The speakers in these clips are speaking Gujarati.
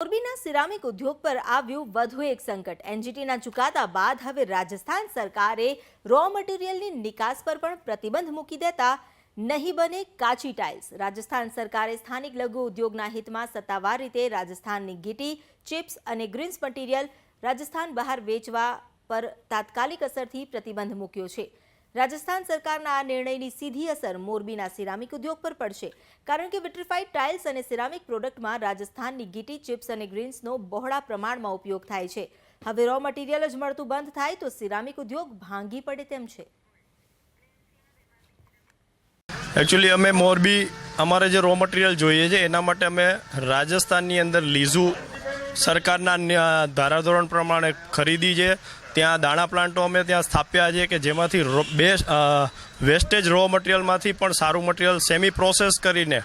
મોરબીના સિરામિક ઉદ્યોગ પર આવ્યું વધુ એક સંકટ। એનજીટીના ચુકાદા બાદ હવે રાજસ્થાન સરકારે રો મટીરિયલની નિકાસ પર પણ પ્રતિબંધ મૂકી દેતા નહીં બને કાચી ટાઇલ્સ। રાજસ્થાન સરકારે સ્થાનિક લઘુ ઉદ્યોગના હિતમાં સત્તાવાર રીતે રાજસ્થાનની ગીટી, ચિપ્સ અને ગ્રીન્સ મટીરિયલ રાજસ્થાન બહાર વેચવા પર તાત્કાલિક અસરથી પ્રતિબંધ મૂક્યો છે। રાજસ્થાન સરકારના આ નિર્ણયની સીધી અસર મોરબીના સિરામિક ઉદ્યોગ પર પડશે, કારણ કે વિટ્રિફાઈડ ટાઇલ્સ અને સિરામિક પ્રોડક્ટમાં રાજસ્થાનની ગીટી, ચિપ્સ અને ગ્રીન્સનો બહોળા પ્રમાણમાં ઉપયોગ થાય છે। હવે રો મટીરિયલ જ મળતું બંધ થાય તો સિરામિક ઉદ્યોગ ભાંગી પડે તેમ છે। एक्चुअली अमे मोरबी अमारे जो रो मटीरियल જોઈએ છે એના માટે અમે રાજસ્થાનની અંદર લીઝું સરકારના ધારાધોરણ પ્રમાણે ખરીદી છે। ત્યાં દાણા પ્લાન્ટો અમે ત્યાં સ્થાપ્યા છે કે જેમાંથી વેસ્ટેજ રો મટીરિયલમાંથી પણ સારું મટીરિયલ સેમી પ્રોસેસ કરીને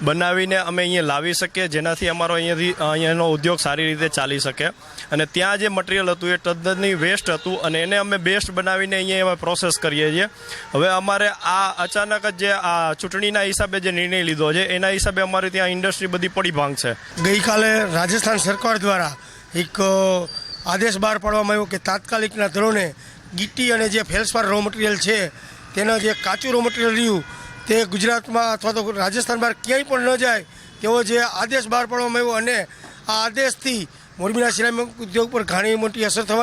બનાવીને અમે અહીંયા લાવી શકીએ, જેનાથી અમારો અહીંયાનો ઉદ્યોગ સારી રીતે ચાલી શકે। અને ત્યાં જે મટીરિયલ હતું એ તદ્દનની વેસ્ટ હતું અને એને અમે બેસ્ટ બનાવીને અહીંયા અમે પ્રોસેસ કરીએ છીએ। હવે અમારે આ અચાનક જ જે આ ચૂંટણીના હિસાબે જે નિર્ણય લીધો છે એના હિસાબે અમારે ત્યાં ઇન્ડસ્ટ્રી બધી પડી ભાંગ છે। ગઈકાલે રાજસ્થાન સરકાર દ્વારા એક આદેશ બહાર પાડવામાં આવ્યો કે તાત્કાલિકના ધોરણે ગીટી અને જે ફેલ્સપાર રો મટીરિયલ છે તેના જે કાચું રો મટીરિયલ રહ્યું તે ગુજરાતમાં અથવા તો રાજસ્થાન બહાર ક્યાંય પણ ન જાય તેવો જે આદેશ બહાર પાડવામાં આવ્યો અને આ આદેશથી મોરબીના સિરામિક ઉદ્યોગ પર ઘણી મોટી અસર થવાની